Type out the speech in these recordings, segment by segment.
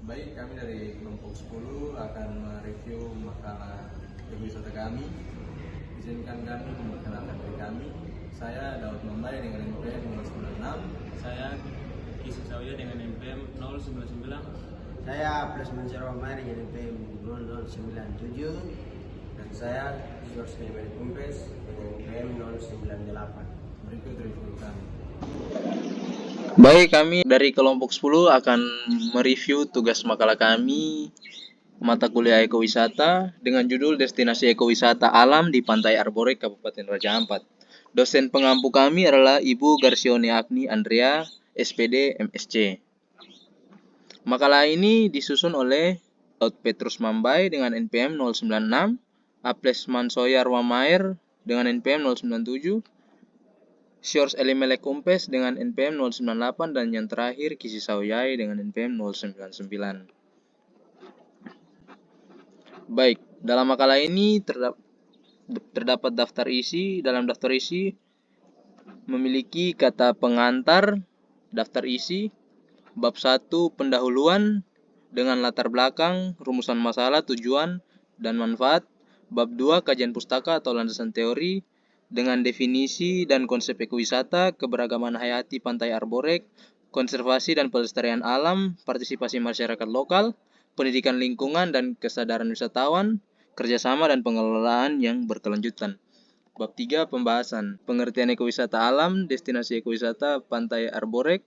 Baik, kami dari kelompok 10 akan mereview makalah ekowisata kami. Izinkan kami memperkenalkan diri kami. Saya Daud Mambai dengan NPM 096. Saya Kisu Sawya dengan NPM 099. Saya Plasman Sarwamai dengan NPM 0097. Dan saya George Kevin Kumpes dengan NPM 098. Berikut review kami. Baik, kami dari kelompok 10 akan mereview tugas makalah kami mata kuliah ekowisata dengan judul Destinasi Ekowisata Alam di Pantai Arborek, Kabupaten Raja Ampat. Dosen pengampu kami adalah Ibu Garsione Agni Andrea, SPD MSc. Makalah ini disusun oleh Daud Petrus Mambai dengan NPM 096, Aplesman Soyar Wamair dengan NPM 097, George Elimelek Kumpes dengan NPM 098, dan yang terakhir Kisi Sawyai dengan NPM 099. Baik, dalam makalah ini terdapat daftar isi. Dalam daftar isi memiliki kata pengantar, daftar isi, bab 1 pendahuluan dengan latar belakang, rumusan masalah, tujuan, dan manfaat, bab 2 kajian pustaka atau landasan teori dengan definisi dan konsep ekowisata, keberagaman hayati Pantai Arborek, konservasi dan pelestarian alam, partisipasi masyarakat lokal, pendidikan lingkungan dan kesadaran wisatawan, kerjasama dan pengelolaan yang berkelanjutan. Bab 3 pembahasan, pengertian ekowisata alam, destinasi ekowisata Pantai Arborek,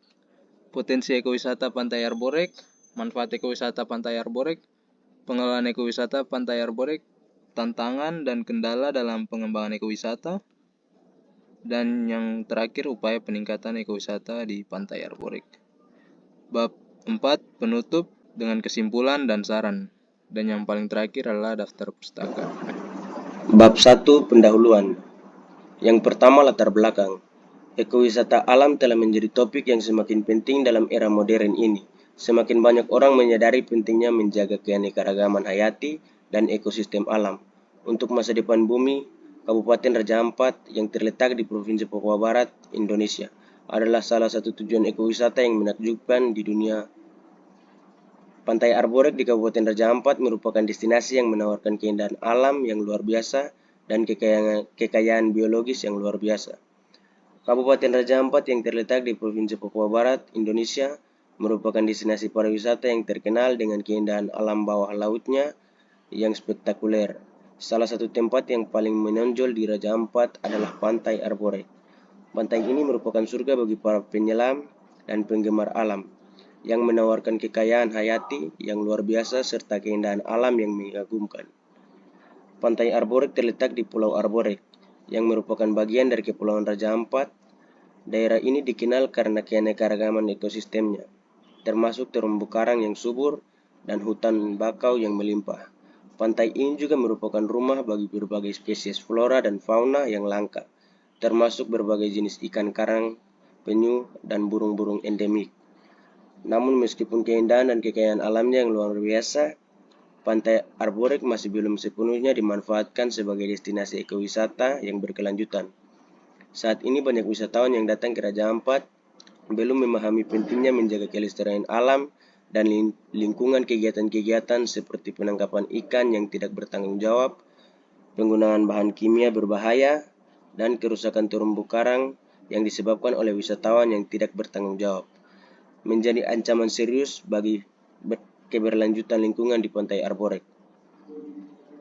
potensi ekowisata Pantai Arborek, manfaat ekowisata Pantai Arborek, pengelolaan ekowisata Pantai Arborek, tantangan dan kendala dalam pengembangan ekowisata, dan yang terakhir upaya peningkatan ekowisata di Pantai Arborek. Bab 4 penutup dengan kesimpulan dan saran, dan yang paling terakhir adalah daftar pustaka. Bab 1 pendahuluan. Yang pertama, latar belakang. Ekowisata alam telah menjadi topik yang semakin penting dalam era modern ini. Semakin banyak orang menyadari pentingnya menjaga keanekaragaman hayati dan ekosistem alam. Untuk masa depan bumi, Kabupaten Raja Ampat yang terletak di Provinsi Papua Barat, Indonesia, adalah salah satu tujuan ekowisata yang menakjubkan di dunia. Pantai Arborek di Kabupaten Raja Ampat merupakan destinasi yang menawarkan keindahan alam yang luar biasa dan kekayaan biologis yang luar biasa. Kabupaten Raja Ampat yang terletak di Provinsi Papua Barat, Indonesia, merupakan destinasi pariwisata yang terkenal dengan keindahan alam bawah lautnya yang spektakuler. Salah satu tempat yang paling menonjol di Raja Ampat adalah Pantai Arborek. Pantai ini merupakan surga bagi para penyelam dan penggemar alam, yang menawarkan kekayaan hayati yang luar biasa serta keindahan alam yang mengagumkan. Pantai Arborek terletak di Pulau Arborek, yang merupakan bagian dari Kepulauan Raja Ampat. Daerah ini dikenal karena keanekaragaman ekosistemnya, termasuk terumbu karang yang subur dan hutan bakau yang melimpah. Pantai ini juga merupakan rumah bagi berbagai spesies flora dan fauna yang langka, termasuk berbagai jenis ikan karang, penyu, dan burung-burung endemik. Namun meskipun keindahan dan kekayaan alamnya yang luar biasa, Pantai Arborek masih belum sepenuhnya dimanfaatkan sebagai destinasi ekowisata yang berkelanjutan. Saat ini banyak wisatawan yang datang ke Raja Ampat belum memahami pentingnya menjaga kelestarian alam dan lingkungan. Kegiatan-kegiatan seperti penangkapan ikan yang tidak bertanggung jawab, penggunaan bahan kimia berbahaya, dan kerusakan terumbu karang yang disebabkan oleh wisatawan yang tidak bertanggung jawab menjadi ancaman serius bagi keberlanjutan lingkungan di Pantai Arborek.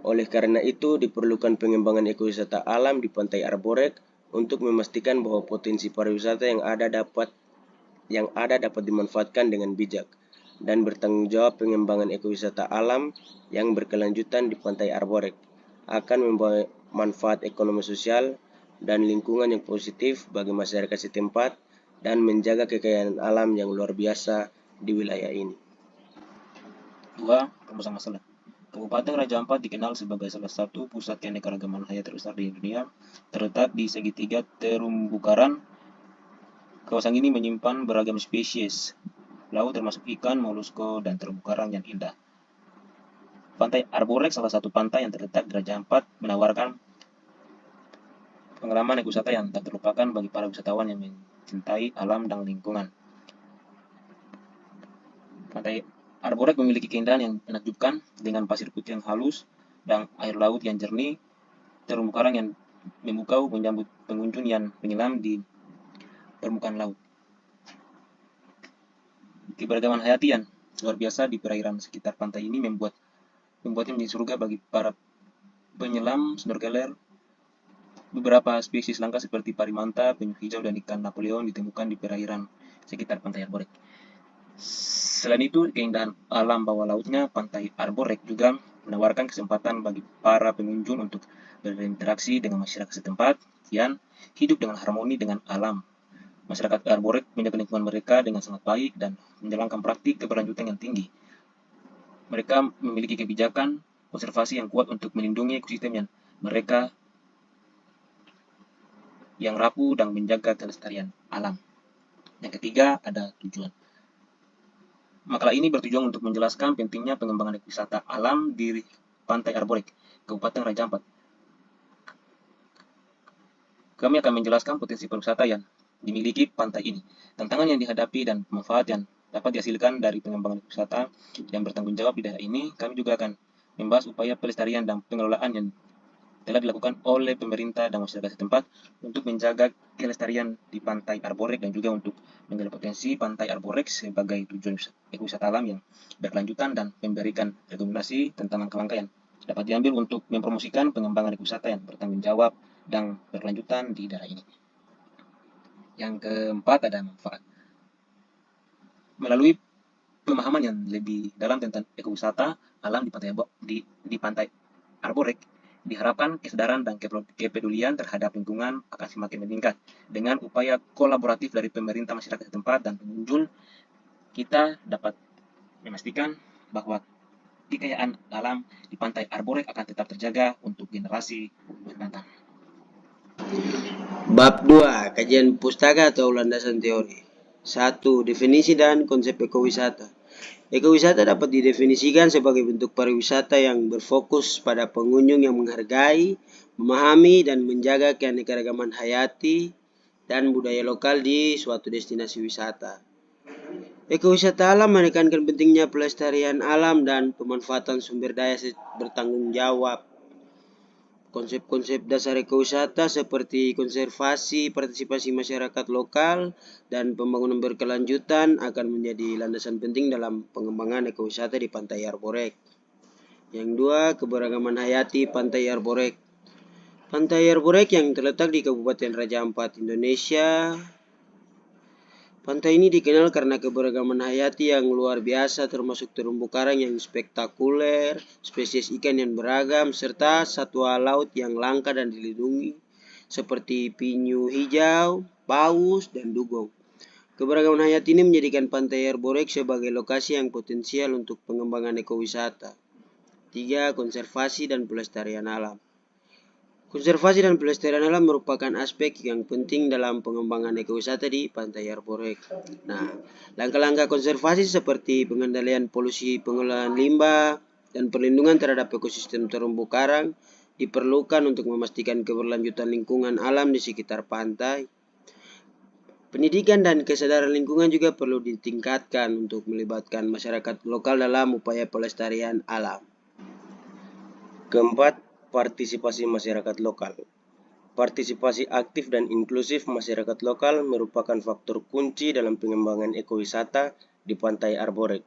Oleh karena itu, diperlukan pengembangan ekowisata alam di Pantai Arborek untuk memastikan bahwa potensi pariwisata yang ada dapat dimanfaatkan dengan bijak dan bertanggung jawab. Pengembangan ekowisata alam yang berkelanjutan di Pantai Arborek akan membawa manfaat ekonomi sosial dan lingkungan yang positif bagi masyarakat setempat dan menjaga kekayaan alam yang luar biasa di wilayah ini. 2. Rumusan masalah. Kabupaten Raja Ampat dikenal sebagai salah satu pusat keanekaragaman hayat terbesar di dunia, terletak di segitiga terumbu karang. Kawasan ini menyimpan beragam spesies laut termasuk ikan, molusko, dan terumbu karang yang indah. Pantai Arborek, salah satu pantai yang terletak di Raja Ampat, menawarkan pengalaman ekowisata yang tak terlupakan bagi para wisatawan yang mencintai alam dan lingkungan. Pantai Arborek memiliki keindahan yang menakjubkan dengan pasir putih yang halus dan air laut yang jernih, terumbu karang yang memukau menyambut pengunjung yang menyelam di permukaan laut. Keberagaman hayati yang luar biasa di perairan sekitar pantai ini membuatnya menjadi surga bagi para penyelam, snorkeler. Beberapa spesies langka seperti parimanta, penyu hijau, dan ikan Napoleon ditemukan di perairan sekitar pantai Arborek. Selain itu, keindahan alam bawah lautnya, pantai Arborek juga menawarkan kesempatan bagi para pengunjung untuk berinteraksi dengan masyarakat setempat yang hidup dengan harmoni dengan alam. Masyarakat Arborek menjaga lingkungan mereka dengan sangat baik dan menjalankan praktik keberlanjutan yang tinggi. Mereka memiliki kebijakan konservasi yang kuat untuk melindungi ekosistem yang mereka yang rapuh dan menjaga kelestarian alam. Yang ketiga, ada tujuan. Makalah ini bertujuan untuk menjelaskan pentingnya pengembangan wisata alam di Pantai Arborek, Kabupaten Raja Ampat. Kami akan menjelaskan potensi pariwisata yang dimiliki pantai ini, tantangan yang dihadapi dan manfaat yang dapat dihasilkan dari pengembangan wisata yang bertanggung jawab di daerah ini. Kami juga akan membahas upaya pelestarian dan pengelolaan yang telah dilakukan oleh pemerintah dan masyarakat setempat untuk menjaga kelestarian di Pantai Arborek dan juga untuk menggali potensi Pantai Arborek sebagai tujuan ekowisata alam yang berkelanjutan dan memberikan rekomendasi tentang langkah-langkah yang dapat diambil untuk mempromosikan pengembangan ekowisata yang bertanggung jawab dan berkelanjutan di daerah ini. Yang keempat, ada manfaat. Melalui pemahaman yang lebih dalam tentang ekowisata alam di Pantai Arborek, diharapkan kesadaran dan kepedulian terhadap lingkungan akan semakin meningkat. Dengan upaya kolaboratif dari pemerintah, masyarakat setempat, dan pengunjung, kita dapat memastikan bahwa kekayaan alam di Pantai Arborek akan tetap terjaga untuk generasi mendatang. Bab 2. Kajian pustaka atau landasan teori. 1. Definisi dan konsep ekowisata. Ekowisata dapat didefinisikan sebagai bentuk pariwisata yang berfokus pada pengunjung yang menghargai, memahami, dan menjaga keanekaragaman hayati dan budaya lokal di suatu destinasi wisata. Ekowisata alam menekankan pentingnya pelestarian alam dan pemanfaatan sumber daya bertanggung jawab. Konsep-konsep dasar ekowisata seperti konservasi, partisipasi masyarakat lokal, dan pembangunan berkelanjutan akan menjadi landasan penting dalam pengembangan ekowisata di Pantai Arborek. Yang 2, keberagaman hayati Pantai Arborek. Pantai Arborek yang terletak di Kabupaten Raja Ampat, Indonesia. Pantai ini dikenal karena keberagaman hayati yang luar biasa, termasuk terumbu karang yang spektakuler, spesies ikan yang beragam, serta satwa laut yang langka dan dilindungi seperti penyu hijau, paus, dan dugong. Keberagaman hayati ini menjadikan Pantai Arborek sebagai lokasi yang potensial untuk pengembangan ekowisata. 3. Konservasi dan pelestarian alam. Konservasi dan pelestarian alam merupakan aspek yang penting dalam pengembangan ekowisata di Pantai Arborek. Nah, langkah-langkah konservasi seperti pengendalian polusi, pengelolaan limbah, dan perlindungan terhadap ekosistem terumbu karang diperlukan untuk memastikan keberlanjutan lingkungan alam di sekitar pantai. Pendidikan dan kesadaran lingkungan juga perlu ditingkatkan untuk melibatkan masyarakat lokal dalam upaya pelestarian alam. Keempat, partisipasi masyarakat lokal. Partisipasi aktif dan inklusif masyarakat lokal merupakan faktor kunci dalam pengembangan ekowisata di Pantai Arborek.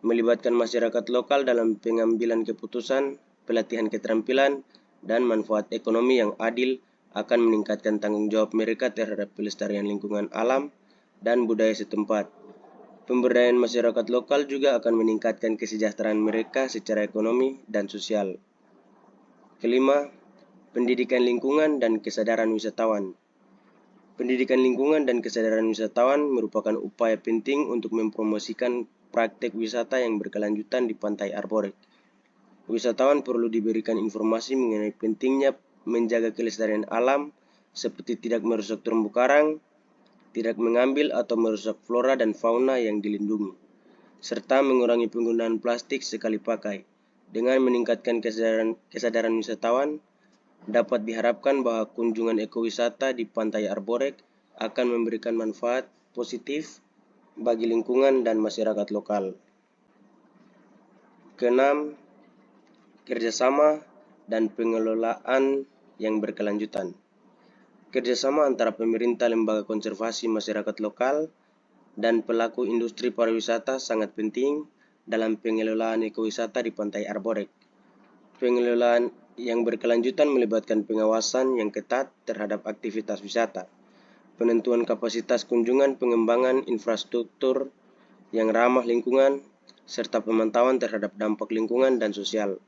Melibatkan masyarakat lokal dalam pengambilan keputusan, pelatihan keterampilan, dan manfaat ekonomi yang adil akan meningkatkan tanggung jawab mereka terhadap pelestarian lingkungan alam dan budaya setempat. Pemberdayaan masyarakat lokal juga akan meningkatkan kesejahteraan mereka secara ekonomi dan sosial. Kelima, pendidikan lingkungan dan kesadaran wisatawan. Pendidikan lingkungan dan kesadaran wisatawan merupakan upaya penting untuk mempromosikan praktek wisata yang berkelanjutan di Pantai Arborek. Wisatawan perlu diberikan informasi mengenai pentingnya menjaga kelestarian alam seperti tidak merusak terumbu karang, tidak mengambil atau merusak flora dan fauna yang dilindungi, serta mengurangi penggunaan plastik sekali pakai. Dengan meningkatkan kesadaran wisatawan, dapat diharapkan bahwa kunjungan ekowisata di Pantai Arborek akan memberikan manfaat positif bagi lingkungan dan masyarakat lokal. Keenam, kerjasama dan pengelolaan yang berkelanjutan. Kerjasama antara pemerintah, lembaga konservasi masyarakat lokal, dan pelaku industri pariwisata sangat penting dalam pengelolaan ekowisata di Pantai Arborek. Pengelolaan yang berkelanjutan melibatkan pengawasan yang ketat terhadap aktivitas wisata, penentuan kapasitas kunjungan, pengembangan infrastruktur yang ramah lingkungan, serta pemantauan terhadap dampak lingkungan dan sosial.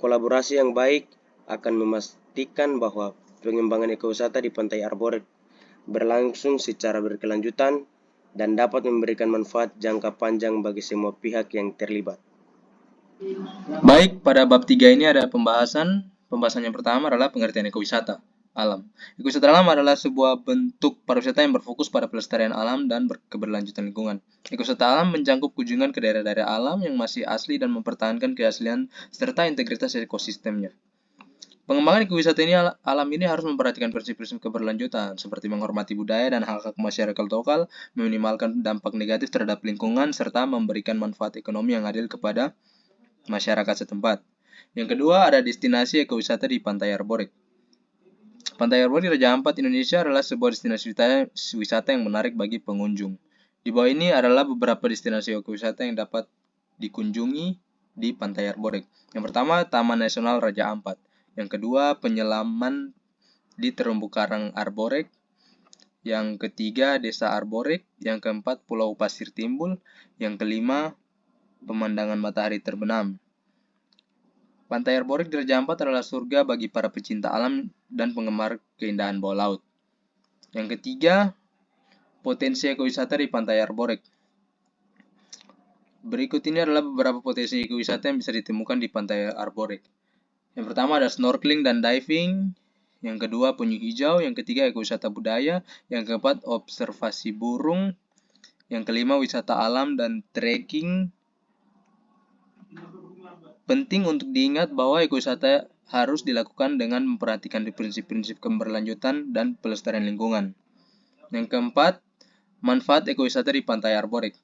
Kolaborasi yang baik akan memastikan bahwa pengembangan ekowisata di Pantai Arborek berlangsung secara berkelanjutan dan dapat memberikan manfaat jangka panjang bagi semua pihak yang terlibat. Baik, pada bab 3 ini ada pembahasan. Pembahasan yang pertama adalah pengertian ekowisata alam. Ekowisata alam adalah sebuah bentuk pariwisata yang berfokus pada pelestarian alam dan keberlanjutan lingkungan. Ekowisata alam mencakup kunjungan ke daerah-daerah alam yang masih asli dan mempertahankan keaslian serta integritas ekosistemnya. Pengembangan ekowisata alam ini harus memperhatikan prinsip-prinsip keberlanjutan seperti menghormati budaya dan hak-hak masyarakat lokal, meminimalkan dampak negatif terhadap lingkungan, serta memberikan manfaat ekonomi yang adil kepada masyarakat setempat. Yang kedua ada destinasi ekowisata di Pantai Arborek. Pantai Arborek di Raja Ampat, Indonesia adalah sebuah destinasi wisata yang menarik bagi pengunjung. Di bawah ini adalah beberapa destinasi ekowisata yang dapat dikunjungi di Pantai Arborek. Yang pertama, Taman Nasional Raja Ampat. Yang kedua, penyelaman di terumbu karang Arborek. Yang ketiga, Desa Arborek. Yang keempat, Pulau Pasir Timbul. Yang kelima, pemandangan matahari terbenam. Pantai Arborek di Raja Ampat adalah surga bagi para pecinta alam dan penggemar keindahan bawah laut. Yang ketiga, potensi ekowisata di Pantai Arborek. Berikut ini adalah beberapa potensi ekowisata yang bisa ditemukan di Pantai Arborek. Yang pertama ada snorkeling dan diving, yang kedua penyu hijau, yang ketiga ekowisata budaya, yang keempat observasi burung, yang kelima wisata alam dan trekking. Penting untuk diingat bahwa ekowisata harus dilakukan dengan memperhatikan prinsip-prinsip keberlanjutan dan pelestarian lingkungan. Yang keempat, manfaat ekowisata di Pantai Arborek.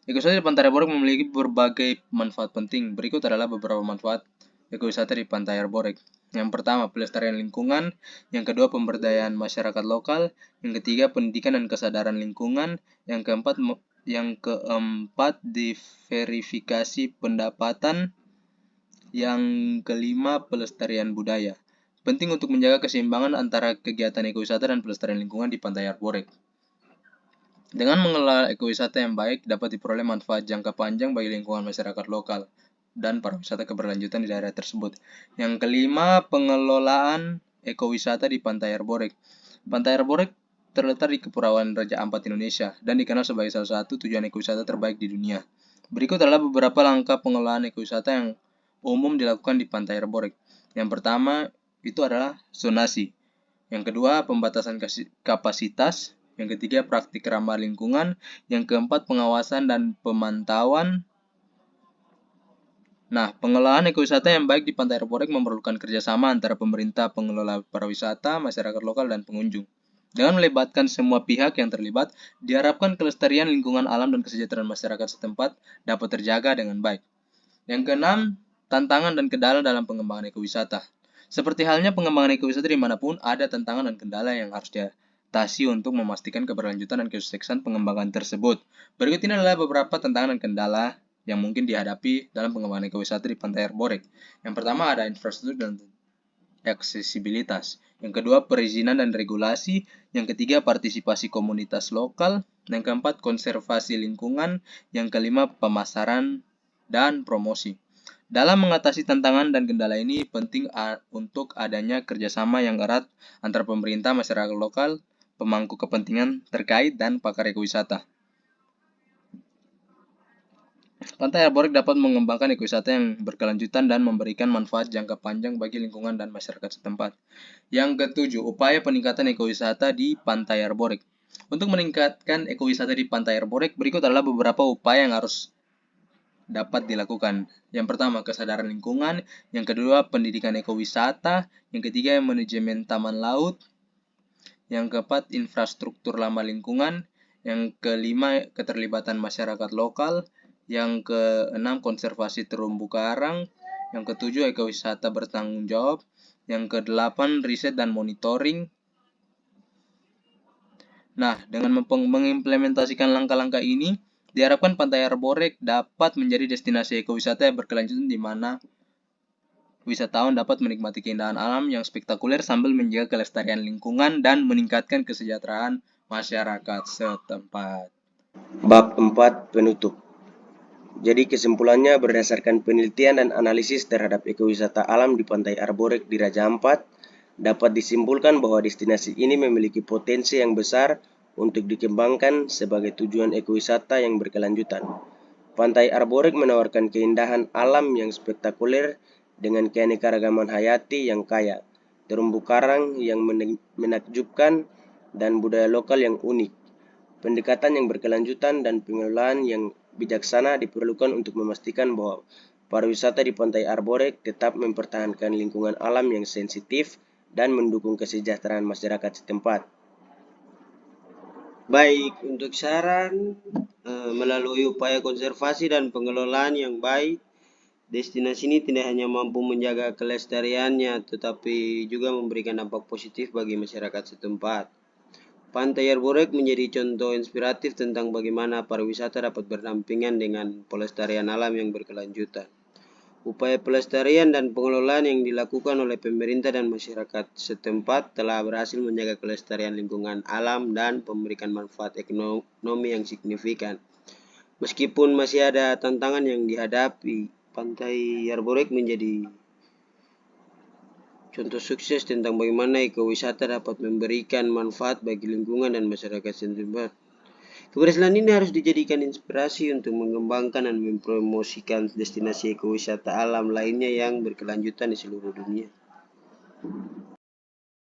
Ekowisata di Pantai Arborek memiliki berbagai manfaat penting. Berikut adalah beberapa manfaat ekowisata di Pantai Arborek. Yang pertama, pelestarian lingkungan. Yang kedua, pemberdayaan masyarakat lokal. Yang ketiga, pendidikan dan kesadaran lingkungan. Yang keempat, diverifikasi pendapatan. Yang kelima, pelestarian budaya. Penting untuk menjaga keseimbangan antara kegiatan ekowisata dan pelestarian lingkungan di Pantai Arborek. Dengan mengelola ekowisata yang baik, dapat diperoleh manfaat jangka panjang bagi lingkungan masyarakat lokal dan pariwisata keberlanjutan di daerah tersebut. Yang kelima, pengelolaan ekowisata di Pantai Arborek. Pantai Arborek terletak di Kepulauan Raja Ampat, Indonesia, dan dikenal sebagai salah satu tujuan ekowisata terbaik di dunia. Berikut adalah beberapa langkah pengelolaan ekowisata yang umum dilakukan di Pantai Arborek. Yang pertama, itu adalah zonasi. Yang kedua, pembatasan kapasitas. Yang ketiga, praktik ramah lingkungan. Yang keempat, pengawasan dan pemantauan. Nah, pengelolaan ekowisata yang baik di Pantai Arborek memerlukan kerjasama antara pemerintah, pengelola pariwisata, masyarakat lokal, dan pengunjung. Dengan melibatkan semua pihak yang terlibat, diharapkan kelestarian lingkungan alam dan kesejahteraan masyarakat setempat dapat terjaga dengan baik. Yang keenam, tantangan dan kendala dalam pengembangan ekowisata. Seperti halnya pengembangan ekowisata dimanapun, ada tantangan dan kendala yang harus diatasi untuk memastikan keberlanjutan dan kesuksesan pengembangan tersebut. Berikut ini adalah beberapa tantangan dan kendala yang mungkin dihadapi dalam pengembangan ekowisata di Pantai Arborek. Yang pertama ada infrastruktur dan aksesibilitas. Yang kedua perizinan dan regulasi. Yang ketiga partisipasi komunitas lokal. Yang keempat konservasi lingkungan. Yang kelima pemasaran dan promosi. Dalam mengatasi tantangan dan kendala ini penting untuk adanya kerjasama yang erat antara pemerintah, masyarakat lokal, pemangku kepentingan terkait, dan pakar ekowisata. Pantai Arborek dapat mengembangkan ekowisata yang berkelanjutan dan memberikan manfaat jangka panjang bagi lingkungan dan masyarakat setempat. Yang ketujuh, upaya peningkatan ekowisata di Pantai Arborek. Untuk meningkatkan ekowisata di Pantai Arborek, berikut adalah beberapa upaya yang harus dapat dilakukan. Yang pertama, kesadaran lingkungan. Yang kedua, pendidikan ekowisata. Yang ketiga, manajemen taman laut. Yang keempat, infrastruktur ramah lingkungan. Yang kelima, keterlibatan masyarakat lokal. Yang keenam, konservasi terumbu karang. Yang ketujuh, ekowisata bertanggung jawab. Yang kedelapan, riset dan monitoring. Nah, dengan mengimplementasikan langkah-langkah ini, diharapkan Pantai Arborek dapat menjadi destinasi ekowisata yang berkelanjutan di mana wisatawan dapat menikmati keindahan alam yang spektakuler sambil menjaga kelestarian lingkungan dan meningkatkan kesejahteraan masyarakat setempat. Bab 4 penutup. Jadi kesimpulannya berdasarkan penelitian dan analisis terhadap ekowisata alam di Pantai Arborek di Raja Ampat, dapat disimpulkan bahwa destinasi ini memiliki potensi yang besar untuk dikembangkan sebagai tujuan ekowisata yang berkelanjutan. Pantai Arborek menawarkan keindahan alam yang spektakuler dengan keanekaragaman hayati yang kaya, terumbu karang yang menakjubkan, dan budaya lokal yang unik. Pendekatan yang berkelanjutan dan pengelolaan yang bijaksana diperlukan untuk memastikan bahwa pariwisata di Pantai Arborek tetap mempertahankan lingkungan alam yang sensitif dan mendukung kesejahteraan masyarakat setempat. Baik, untuk saran melalui upaya konservasi dan pengelolaan yang baik, destinasi ini tidak hanya mampu menjaga kelestariannya, tetapi juga memberikan dampak positif bagi masyarakat setempat. Pantai Arborek menjadi contoh inspiratif tentang bagaimana pariwisata dapat berdampingan dengan pelestarian alam yang berkelanjutan. Upaya pelestarian dan pengelolaan yang dilakukan oleh pemerintah dan masyarakat setempat telah berhasil menjaga kelestarian lingkungan alam dan memberikan manfaat ekonomi yang signifikan. Meskipun masih ada tantangan yang dihadapi, Pantai Arborek menjadi contoh sukses tentang bagaimana ekowisata dapat memberikan manfaat bagi lingkungan dan masyarakat setempat. Keberhasilan ini harus dijadikan inspirasi untuk mengembangkan dan mempromosikan destinasi ekowisata alam lainnya yang berkelanjutan di seluruh dunia.